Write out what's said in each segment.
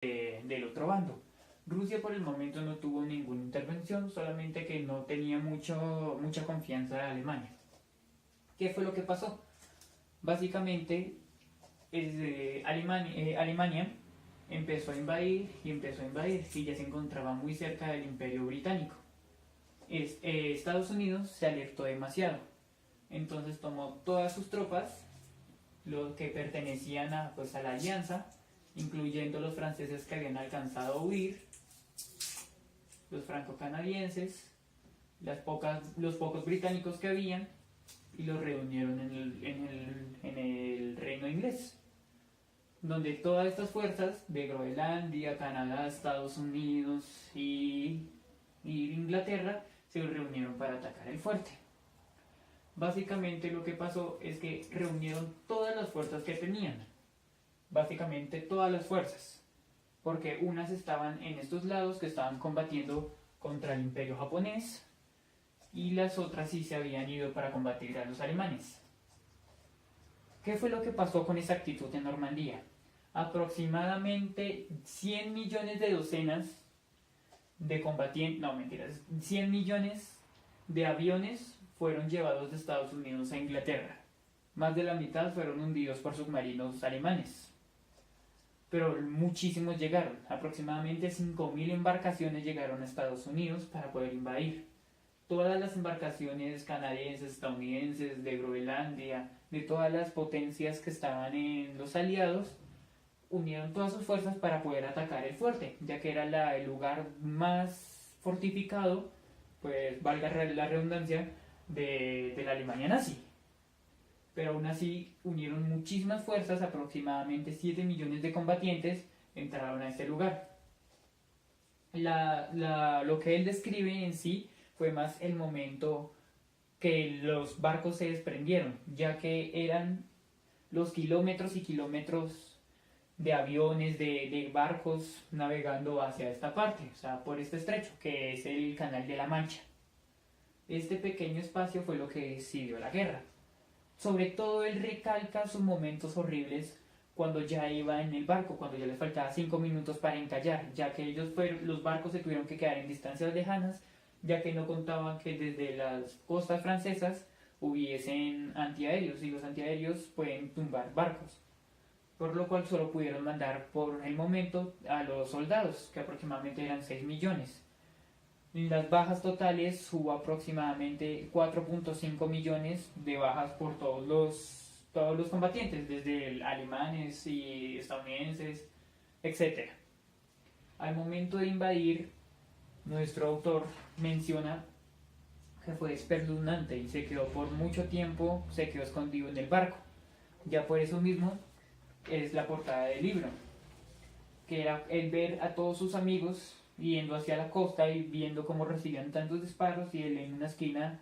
del otro bando. Rusia por el momento no tuvo ninguna intervención, solamente que no tenía mucha confianza en Alemania. ¿Qué fue lo que pasó? Básicamente, Alemania empezó a invadir y empezó a invadir y ya se encontraba muy cerca del Imperio Británico. Estados Unidos se alertó demasiado, entonces tomó todas sus tropas, los que pertenecían a la alianza, incluyendo los franceses que habían alcanzado a huir, los franco-canadienses, los pocos británicos que habían, y los reunieron en el reino inglés, donde todas estas fuerzas de Groenlandia, Canadá, Estados Unidos y Inglaterra se reunieron para atacar el fuerte. Básicamente lo que pasó es que reunieron todas las fuerzas que tenían, básicamente todas las fuerzas, porque unas estaban en estos lados que estaban combatiendo contra el imperio japonés y las otras sí se habían ido para combatir a los alemanes. ¿Qué fue lo que pasó con esa actitud en Normandía? Aproximadamente 100 millones de docenas de combatientes, no mentiras, 100 millones de aviones fueron llevados de Estados Unidos a Inglaterra. Más de la mitad fueron hundidos por submarinos alemanes. Pero muchísimos llegaron, aproximadamente 5.000 embarcaciones llegaron a Estados Unidos para poder invadir. Todas las embarcaciones canadienses, estadounidenses, de Groenlandia, de todas las potencias que estaban en los aliados, unieron todas sus fuerzas para poder atacar el fuerte, ya que era el lugar más fortificado, pues valga la redundancia, de la Alemania nazi. Pero aún así unieron muchísimas fuerzas, aproximadamente 7 millones de combatientes entraron a este lugar. Lo que él describe en sí fue más el momento que los barcos se desprendieron, ya que eran los kilómetros y kilómetros de aviones, de barcos navegando hacia esta parte, o sea, por este estrecho, que es el Canal de la Mancha. Este pequeño espacio fue lo que decidió la guerra. Sobre todo él recalca sus momentos horribles cuando ya iba en el barco, cuando ya les faltaba 5 minutos para encallar, ya que los barcos se tuvieron que quedar en distancias lejanas, ya que no contaban que desde las costas francesas hubiesen antiaéreos, y los antiaéreos pueden tumbar barcos, por lo cual solo pudieron mandar por el momento a los soldados, que aproximadamente eran 6 millones. Las bajas totales hubo aproximadamente 4.5 millones de bajas por todos los combatientes, desde alemanes y estadounidenses, etc. Al momento de invadir, nuestro autor menciona que fue espeluznante y se quedó por mucho tiempo, se quedó escondido en el barco. Ya por eso mismo es la portada del libro, que era el ver a todos sus amigos yendo hacia la costa y viendo cómo recibían tantos disparos y él en una esquina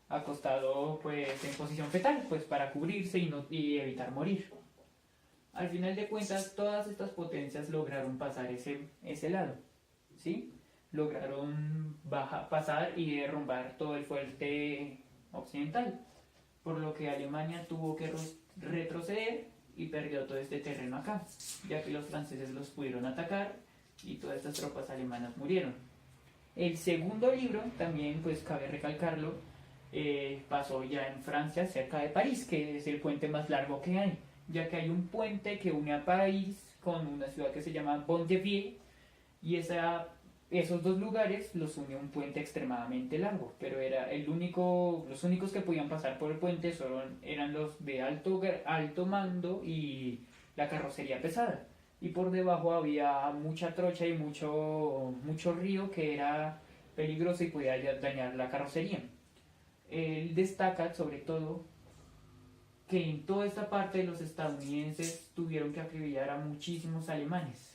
acostado pues en posición fetal, pues para cubrirse y evitar morir. Al final de cuentas todas estas potencias lograron pasar ese lado, ¿sí? Lograron pasar y derrumbar todo el fuerte occidental, por lo que Alemania tuvo que retroceder y perdió todo este terreno acá, ya que los franceses los pudieron atacar y todas estas tropas alemanas murieron. El segundo libro, también pues cabe recalcarlo, pasó ya en Francia, cerca de París, que es el puente más largo que hay, ya que hay un puente que une a París con una ciudad que se llama Bondeville, y esos dos lugares los une un puente extremadamente largo, pero los únicos que podían pasar por el puente eran los de alto mando y la carrocería pesada, y por debajo había mucha trocha y mucho río que era peligroso y podía dañar la carrocería. Él destaca sobre todo que en toda esta parte los estadounidenses tuvieron que acribillar a muchísimos alemanes.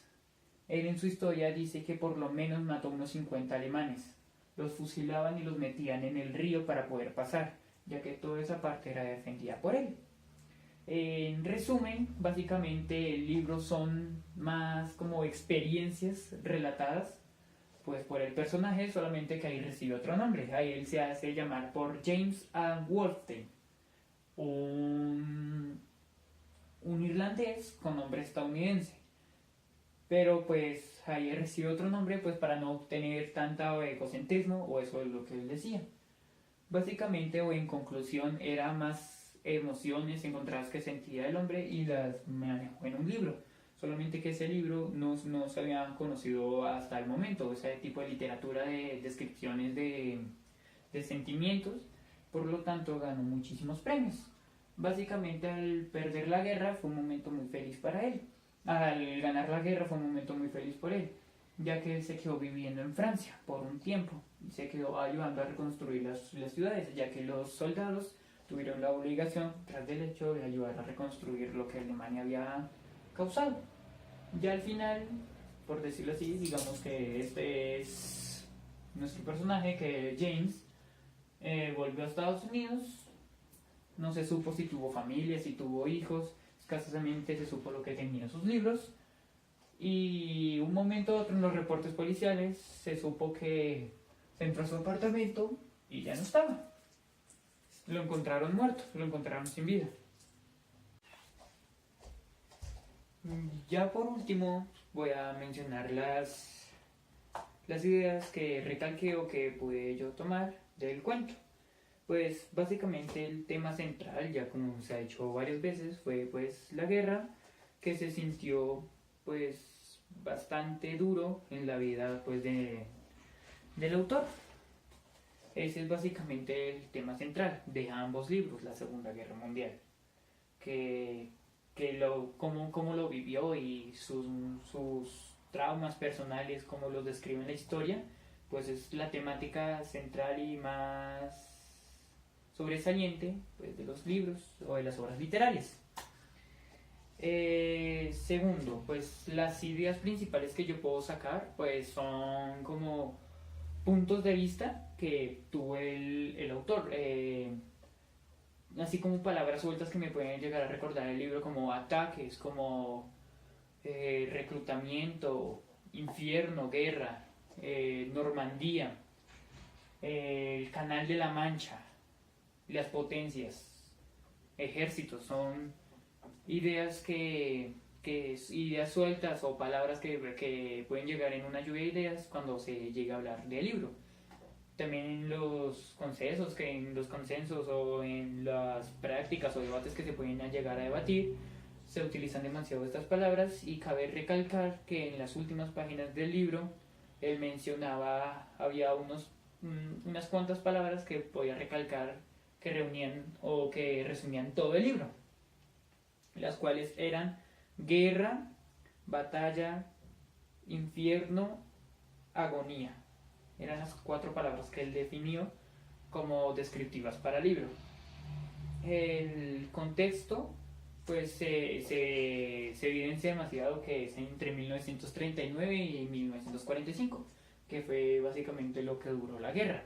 Él en su historia dice que por lo menos mató unos 50 alemanes. Los fusilaban y los metían en el río para poder pasar, ya que toda esa parte era defendida por él. En resumen, básicamente el libro son más como experiencias relatadas pues por el personaje, solamente que ahí recibe otro nombre. Ahí él se hace llamar por James A. Wolfstein, un irlandés con nombre estadounidense. pero pues ahí recibe otro nombre pues para no tener tanta egocentrismo, o eso es lo que él decía. Básicamente o en conclusión era más emociones encontradas que sentía el hombre y las manejó en un libro. Solamente que ese libro no se había conocido hasta el momento, ese tipo de literatura de descripciones de sentimientos, por lo tanto ganó muchísimos premios. Básicamente al perder la guerra fue un momento muy feliz para él. Al ganar la guerra fue un momento muy feliz por él, ya que él se quedó viviendo en Francia por un tiempo y se quedó ayudando a reconstruir las ciudades, ya que los soldados tuvieron la obligación, tras del hecho, de ayudar a reconstruir lo que Alemania había causado. Ya al final, por decirlo así, digamos que este es nuestro personaje, que James volvió a Estados Unidos. No se supo si tuvo familia, si tuvo hijos, escasamente se supo lo que tenía en sus libros. Y un momento u otro en los reportes policiales se supo que se entró a su apartamento y ya no estaba. Lo encontraron muerto, lo encontraron sin vida. Ya por último voy a mencionar las ideas que recalqué o que pude yo tomar del cuento. Pues básicamente el tema central, ya como se ha dicho varias veces, fue pues la guerra, que se sintió pues bastante duro en la vida pues del autor. Ese es básicamente el tema central de ambos libros, la Segunda Guerra Mundial, que cómo lo vivió y sus traumas personales, cómo los describe en la historia, pues es la temática central y más sobresaliente pues, de los libros o de las obras literarias. Segundo, pues las ideas principales que yo puedo sacar pues son como puntos de vista que tuvo el autor, así como palabras sueltas que me pueden llegar a recordar el libro, como ataques, como reclutamiento, infierno, guerra, Normandía, el Canal de la Mancha, las potencias, ejércitos. Son ideas ideas sueltas o palabras que pueden llegar en una lluvia de ideas cuando se llega a hablar del libro. También en los consensos o en las prácticas o debates que se pueden llegar a debatir, se utilizan demasiado estas palabras, y cabe recalcar que en las últimas páginas del libro él mencionaba, había unas cuantas palabras que podía recalcar que reunían o que resumían todo el libro, las cuales eran guerra, batalla, infierno, agonía. Eran las 4 palabras que él definió como descriptivas para el libro. El contexto pues se evidencia demasiado, que es entre 1939 y 1945, que fue básicamente lo que duró la guerra.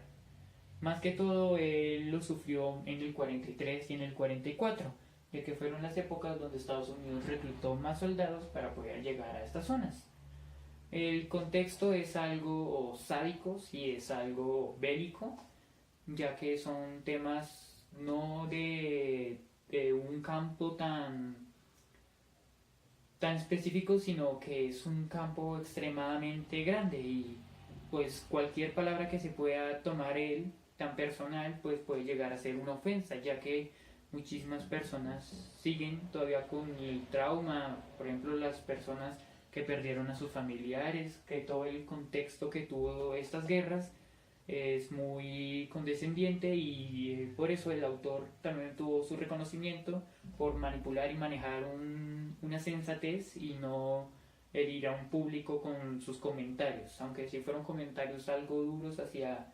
Más que todo él lo sufrió en el 43 y en el 44, ya que fueron las épocas donde Estados Unidos reclutó más soldados para poder llegar a estas zonas. El contexto es algo sádico, sí, es algo bélico, ya que son temas no de un campo tan específico, sino que es un campo extremadamente grande, y pues cualquier palabra que se pueda tomar él tan personal pues puede llegar a ser una ofensa, ya que muchísimas personas siguen todavía con el trauma. Por ejemplo, las personas que perdieron a sus familiares, que todo el contexto que tuvo estas guerras es muy condescendiente, y por eso el autor también tuvo su reconocimiento por manipular y manejar una sensatez y no herir a un público con sus comentarios, aunque sí fueron comentarios algo duros hacia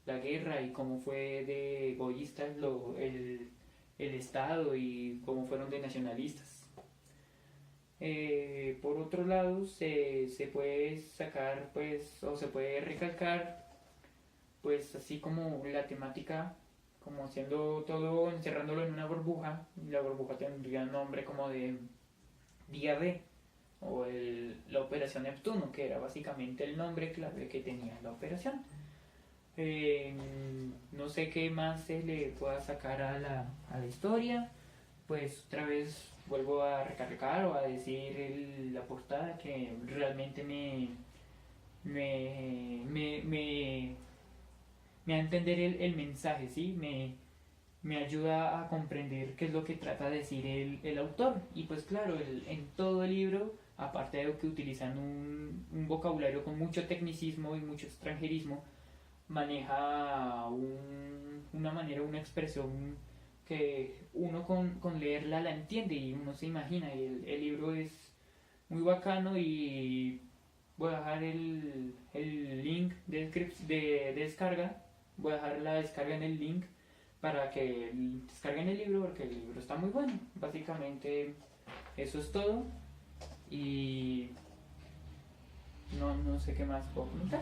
la guerra y cómo fue de egoísta el Estado y cómo fueron de nacionalistas. Por otro lado, se puede sacar pues, o se puede recalcar pues así como la temática, como haciendo todo, encerrándolo en una burbuja. La burbuja tendría el nombre como de Día D, o la Operación Neptuno, que era básicamente el nombre clave que tenía la operación. No sé qué más se le pueda sacar a la historia. pues otra vez vuelvo a recargar o a decir la portada que realmente me da a entender el mensaje, ¿sí? Me ayuda a comprender qué es lo que trata de decir el autor. Y pues claro, en todo el libro, aparte de que utilizan un vocabulario con mucho tecnicismo y mucho extranjerismo, maneja una manera, una expresión que uno con leerla la entiende y uno se imagina. Y el libro es muy bacano y voy a dejar el link de descarga. Voy a dejar la descarga en el link para que descarguen el libro porque el libro está muy bueno. Básicamente eso es todo y no sé qué más puedo comentar.